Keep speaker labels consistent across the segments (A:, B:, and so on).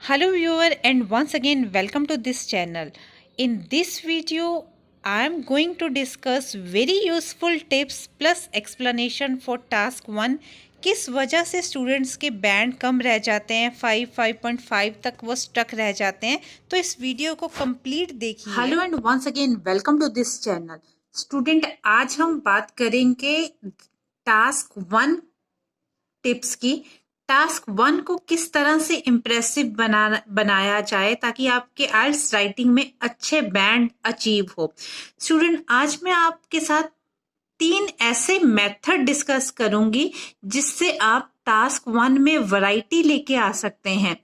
A: Hello viewer, and once again welcome to this channel. In this video I am going to discuss very useful tips plus explanation for task 1। किस वजह से students के band कम रह जाते हैं, 5.5 तक वो स्टक रह जाते हैं। तो इस वीडियो को कंप्लीट देखिए। Hello and once again welcome to this channel. Student, आज हम बात करेंगे टास्क 1 टिप्स की। टास्क 1 को किस तरह से इम्प्रेसिव बनाया जाए ताकि आपके आइल्स राइटिंग में अच्छे बैंड अचीव हो। स्टूडेंट, आज मैं आपके साथ 3 ऐसे मेथड डिस्कस करूंगी जिससे आप टास्क 1 में वैरायटी लेके आ सकते हैं।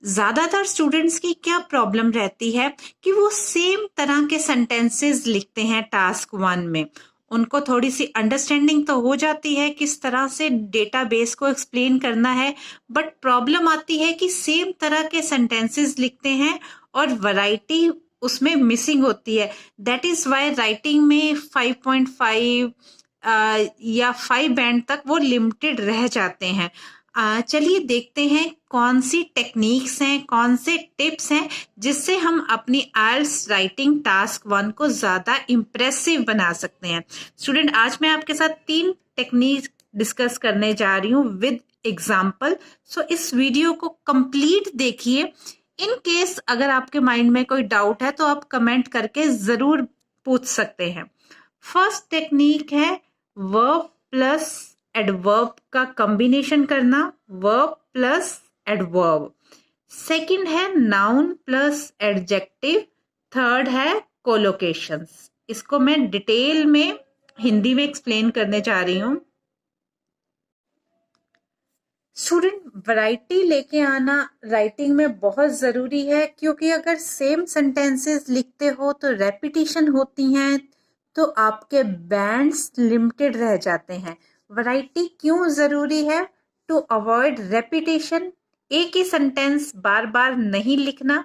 A: ज्यादातर स्टूडेंट्स की क्या प्रॉब्लम रहती है कि वो सेम तरह के सेंटेंसेस लिखते हैं टास्क 1 में। उनको थोड़ी सी अंडरस्टैंडिंग तो हो जाती है किस तरह से डेटाबेस को एक्सप्लेन करना है, बट प्रॉब्लम आती है कि सेम तरह के सेंटेंसेस लिखते हैं और वैरायटी उसमें मिसिंग होती है। दैट इज वाई राइटिंग में 5.5 या 5 बैंड तक वो लिमिटेड रह जाते हैं। चलिए देखते हैं कौन सी टेक्निक्स हैं, कौन से टिप्स हैं जिससे हम अपनी आइल्स राइटिंग टास्क 1 को ज्यादा इम्प्रेसिव बना सकते हैं। स्टूडेंट, आज मैं आपके साथ 3 टेक्निक डिस्कस करने जा रही हूँ विद एग्जाम्पल। सो इस वीडियो को कंप्लीट देखिए। इन केस अगर आपके माइंड में कोई डाउट है तो आप कमेंट करके जरूर पूछ सकते हैं। फर्स्ट टेक्निक है वर्ब प्लस एडवर्ब का कॉम्बिनेशन करना, वर्ब प्लस एडवर्ब। सेकंड है नाउन प्लस एडजेक्टिव। थर्ड है कोलोकेशंस। इसको मैं डिटेल में हिंदी में एक्सप्लेन करने जा रही हूं। स्टूडेंट, वैरायटी लेके आना राइटिंग में बहुत ज़रूरी है, क्योंकि अगर सेम सेंटेंसेस लिखते हो तो रेपिटेशन होती हैं तो आपके बैंड्स लिमिटेड रह जाते हैं। वैरायटी क्यों ज़रूरी है? To avoid repetition. एक ही सेंटेंस बार बार नहीं लिखना।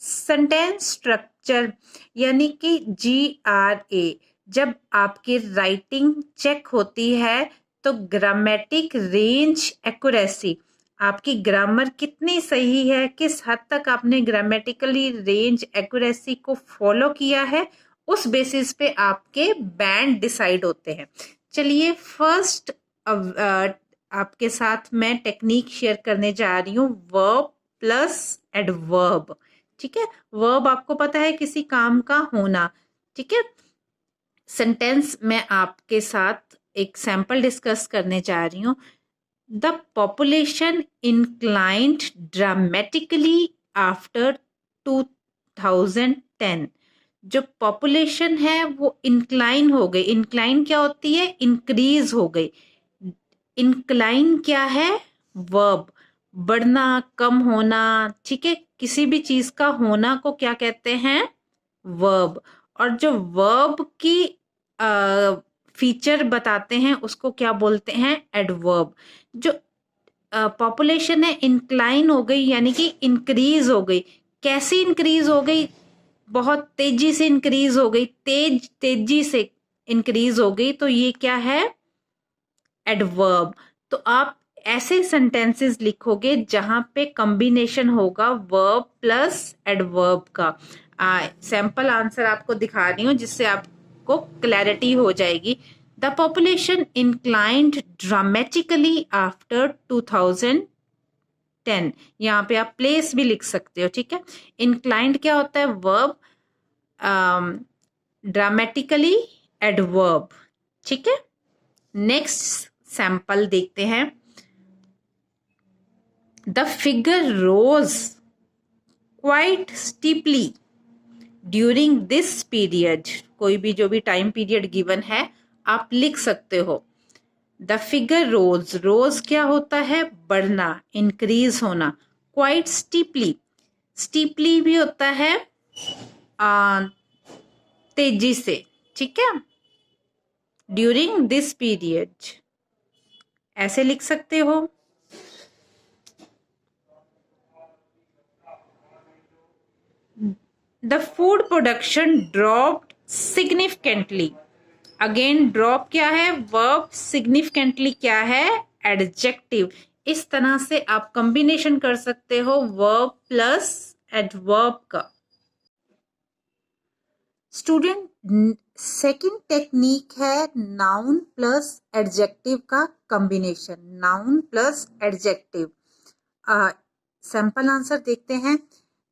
A: सेंटेंस स्ट्रक्चर यानी कि GRA, जब आपकी राइटिंग चेक होती है तो ग्रामेटिक रेंज एक्यूरेसी, आपकी ग्रामर कितनी सही है, किस हद तक आपने ग्रामेटिकली रेंज एक्यूरेसी को फॉलो किया है, उस बेसिस पे आपके बैंड डिसाइड होते हैं। चलिए फर्स्ट आपके साथ मैं टेक्निक शेयर करने जा रही हूँ, वर्ब प्लस एडवर्ब। ठीक है, वर्ब आपको पता है किसी काम का होना। ठीक है, सेंटेंस मैं आपके साथ एक सैंपल डिस्कस करने जा रही हूँ। The population inclined dramatically after 2010। जो पॉपुलेशन है वो इंक्लाइन हो गई। इंक्लाइन क्या होती है? इंक्रीज हो गई। इंक्लाइन क्या है? वर्ब, बढ़ना, कम होना। ठीक है, किसी भी चीज का होना को क्या कहते हैं? वर्ब। और जो वर्ब की फीचर बताते हैं उसको क्या बोलते हैं? एडवर्ब। जो पॉपुलेशन है इंक्लाइन हो गई यानी कि इंक्रीज हो गई। कैसी इंक्रीज हो गई? बहुत तेजी से इंक्रीज हो गई, तेजी से इंक्रीज हो गई, तो ये क्या है? एडवर्ब। तो आप ऐसे सेंटेंसेस लिखोगे जहां पे कॉम्बिनेशन होगा वर्ब प्लस एडवर्ब का। सैंपल आंसर आपको दिखा रही हूँ जिससे आपको क्लैरिटी हो जाएगी। The population inclined dramatically after 2010। यहाँ पे आप प्लेस भी लिख सकते हो। ठीक है, इंक्लाइंड क्या होता है? Verb, dramatically adverb. ठीक है, नेक्स्ट सैंपल देखते हैं। The figure rose quite steeply during this period. कोई भी जो भी टाइम पीरियड गिवन है आप लिख सकते हो। द फिगर रोज, रोज क्या होता है? बढ़ना, इंक्रीज होना। क्वाइट स्टीपली, स्टीपली भी होता है तेजी से। ठीक है, ड्यूरिंग दिस पीरियड ऐसे लिख सकते हो। The food production dropped significantly. Again drop क्या है? वर्ब। सिग्निफिकेंटली क्या है? एडजेक्टिव। इस तरह से आप कॉम्बिनेशन कर सकते हो वर्ब प्लस एडवर्ब का। स्टूडेंट, सेकंड टेक्निक है नाउन प्लस एडजेक्टिव का combination, noun plus adjective. Sample answer देखते हैं।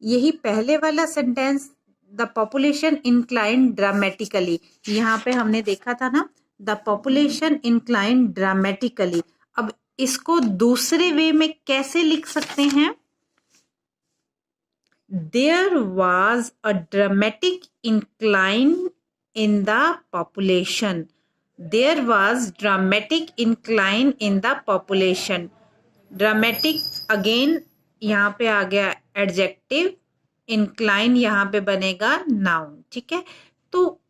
A: यही पहले वाला sentence, the population incline dramatically, यहाँ पे हमने देखा था ना, द पॉपुलेशन इंक्लाइन ड्रामेटिकली। अब इसको दूसरे वे में कैसे लिख सकते हैं? There was a dramatic incline in the population. There was dramatic incline in the population. Dramatic again यहाँ पे आ गया एडजेक्टिव, इंक्लाइन यहाँ पे बनेगा नाउन। ठीक है, तो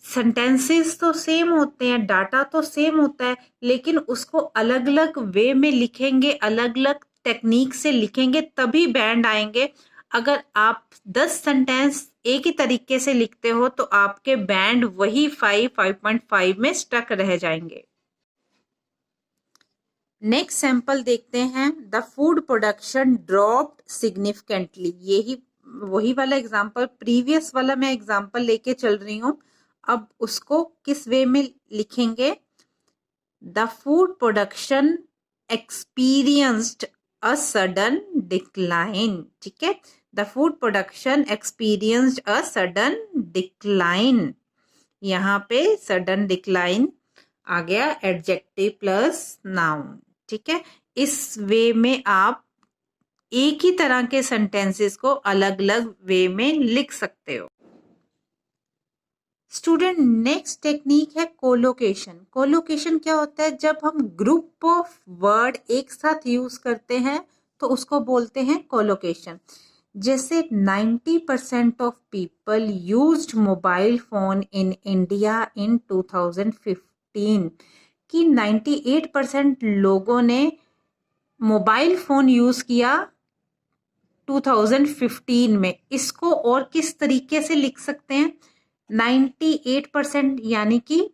A: सेंटेंसेस तो सेम होते हैं, डाटा तो सेम होता है, लेकिन उसको अलग अलग वे में लिखेंगे, अलग अलग टेक्निक से लिखेंगे तभी बैंड आएंगे। अगर आप 10 सेंटेंस एक ही तरीके से लिखते हो तो आपके बैंड वही 5.5 में स्टक रह जाएंगे। नेक्स्ट सैंपल देखते हैं। The food production dropped significantly. यही वही वाला एग्जांपल, प्रीवियस वाला मैं एग्जांपल लेके चल रही हूँ। अब उसको किस वे में लिखेंगे? The food production experienced a sudden decline. ठीक है, the food production experienced a sudden decline. यहाँ पे सडन डिक्लाइन आ गया एडजेक्टिव प्लस नाउन। ठीक है, इस वे में आप एक ही तरह के सेंटेंसेस को अलग अलग वे में लिख सकते हो। स्टूडेंट, नेक्स्ट टेक्निक है कोलोकेशन। कोलोकेशन क्या होता है? जब हम ग्रुप ऑफ वर्ड एक साथ यूज करते हैं तो उसको बोलते हैं कोलोकेशन। जैसे 90% of people used mobile phone in India in 2015, कि 98% लोगों ने मोबाइल फोन यूज किया 2015 में। इसको और किस तरीके से लिख सकते हैं? 98% यानी कि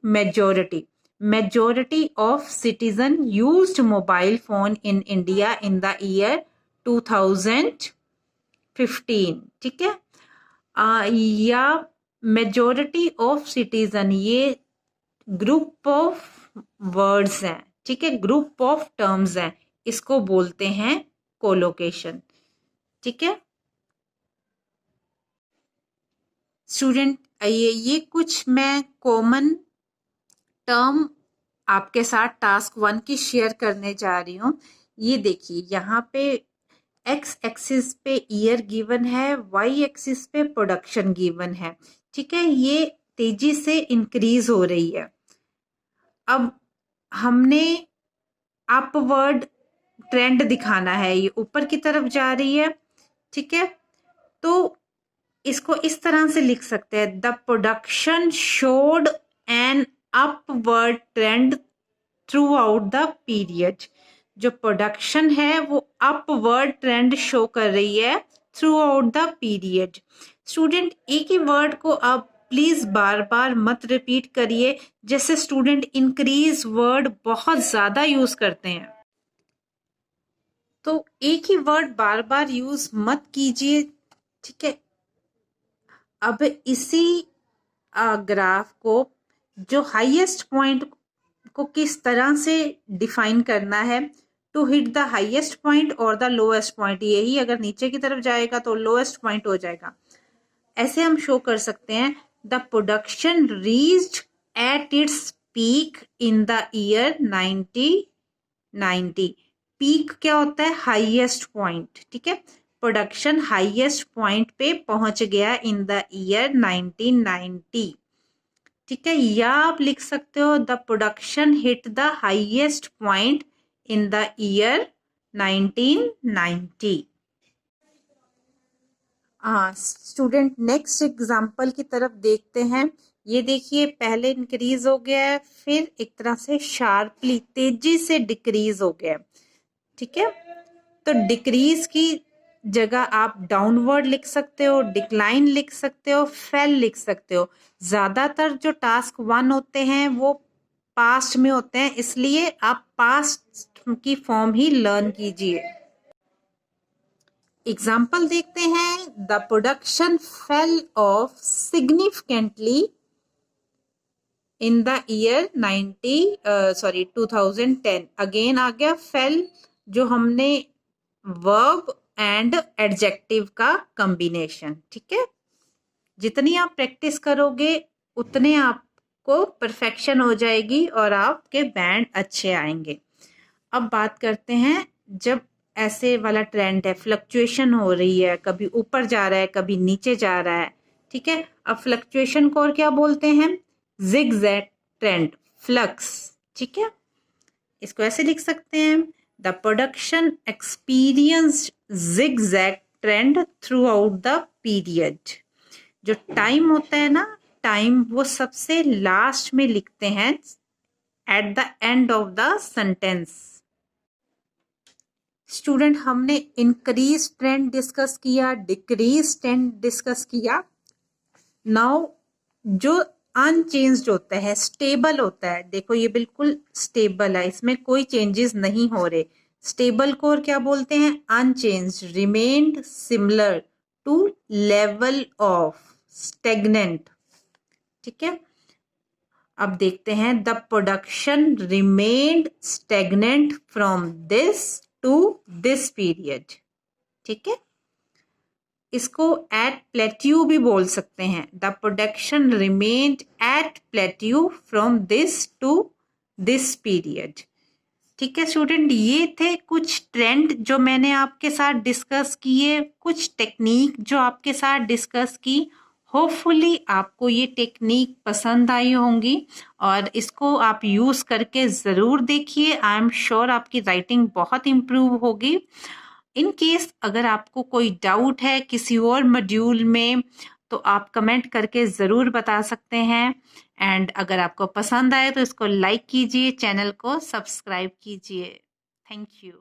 A: majority of citizen used mobile phone in India in the year 2015। ठीक है, या मेजोरिटी ऑफ सिटीजन, ये ग्रुप ऑफ वर्ड्स हैं। ठीक है, ग्रुप ऑफ टर्म्स हैं, इसको बोलते हैं कोलोकेशन। ठीक है स्टूडेंट, ये कुछ मैं कॉमन टर्म आपके साथ टास्क 1 की शेयर करने जा रही हूँ। ये देखिए, यहाँ पे एक्स एक्सिस पे ईयर गिवन है, वाई एक्सिस पे प्रोडक्शन गिवन है। ठीक है, ये तेजी से इंक्रीज हो रही है। अब हमने अपवर्ड ट्रेंड दिखाना है, ये ऊपर की तरफ जा रही है। ठीक है, तो इसको इस तरह से लिख सकते हैं, the production showed an upward trend through out the period. जो प्रोडक्शन है वो अपवर्ड ट्रेंड शो कर रही है through out the period. Student, एक ही वर्ड को आप प्लीज बार बार मत रिपीट करिए। जैसे स्टूडेंट इंक्रीज वर्ड बहुत ज्यादा यूज करते हैं, तो एक ही वर्ड बार बार यूज मत कीजिए। ठीक है, अब इसी ग्राफ को जो हाईएस्ट पॉइंट को किस तरह से डिफाइन करना है, to hit the highest point और द लोएस्ट पॉइंट। यही अगर नीचे की तरफ जाएगा तो लोएस्ट पॉइंट हो जाएगा। ऐसे हम शो कर सकते हैं, the production reached at its peak in the year 1990। Peak क्या होता है? Highest point. ठीक है, प्रोडक्शन हाईएस्ट पॉइंट पे पहुंच गया इन द ईयर 1990। ठीक है, या आप लिख सकते हो, the production hit the highest point in the year 1990। Student, next example की तरफ देखते हैं। ये देखिए, पहले इंक्रीज हो गया है, फिर एक तरह से शार्पली तेजी से डिक्रीज हो गया। ठीक है, तो डिक्रीज की जगह आप डाउनवर्ड लिख सकते हो, डिक्लाइन लिख सकते हो, फेल लिख सकते हो। ज्यादातर जो टास्क 1 होते हैं वो पास्ट में होते हैं, इसलिए आप पास्ट की फॉर्म ही लर्न कीजिए। एग्जाम्पल देखते हैं। The production fell off significantly in the year 2010। Again आ गया फेल, जो हमने वर्ब एंड एडजेक्टिव का कॉम्बिनेशन। ठीक है, जितनी आप प्रैक्टिस करोगे उतने आपको परफेक्शन हो जाएगी और आपके बैंड अच्छे आएंगे। अब बात करते हैं, जब ऐसे वाला ट्रेंड है, फ्लक्चुएशन हो रही है, कभी ऊपर जा रहा है कभी नीचे जा रहा है। ठीक है, अब फ्लक्चुएशन को और क्या बोलते हैं? Zigzag trend, flux. ठीक है, इसको ऐसे लिख सकते हैं, the production experienced zigzag trend through out the period. जो टाइम होता है ना, टाइम वो सबसे लास्ट में लिखते हैं, at the end of the sentence. Student, हमने इंक्रीज ट्रेंड डिस्कस किया, डिक्रीज ट्रेंड डिस्कस किया। नाउ जो अनचेंज्ड होता है, स्टेबल होता है, देखो ये बिल्कुल स्टेबल है, इसमें कोई चेंजेस नहीं हो रहे। स्टेबल को और क्या बोलते हैं? Unchanged, remained similar to level of, stagnant. ठीक है, अब देखते हैं, the production remained stagnant from this to this period. ठीक है, इसको एट प्लेट्यू भी बोल सकते हैं, the production remained at plateau from this to this period. ठीक है स्टूडेंट, ये थे कुछ ट्रेंड जो मैंने आपके साथ डिस्कस किए, कुछ टेक्निक जो आपके साथ डिस्कस की। होपफुली आपको ये टेक्निक पसंद आई होंगी और इसको आप यूज़ करके ज़रूर देखिए। आई एम श्योर आपकी राइटिंग बहुत इम्प्रूव होगी। इन केस अगर आपको कोई डाउट है किसी और मॉड्यूल में, तो आप कमेंट करके ज़रूर बता सकते हैं। एंड अगर आपको पसंद आए तो इसको लाइक कीजिए, चैनल को सब्सक्राइब कीजिए। Thank you.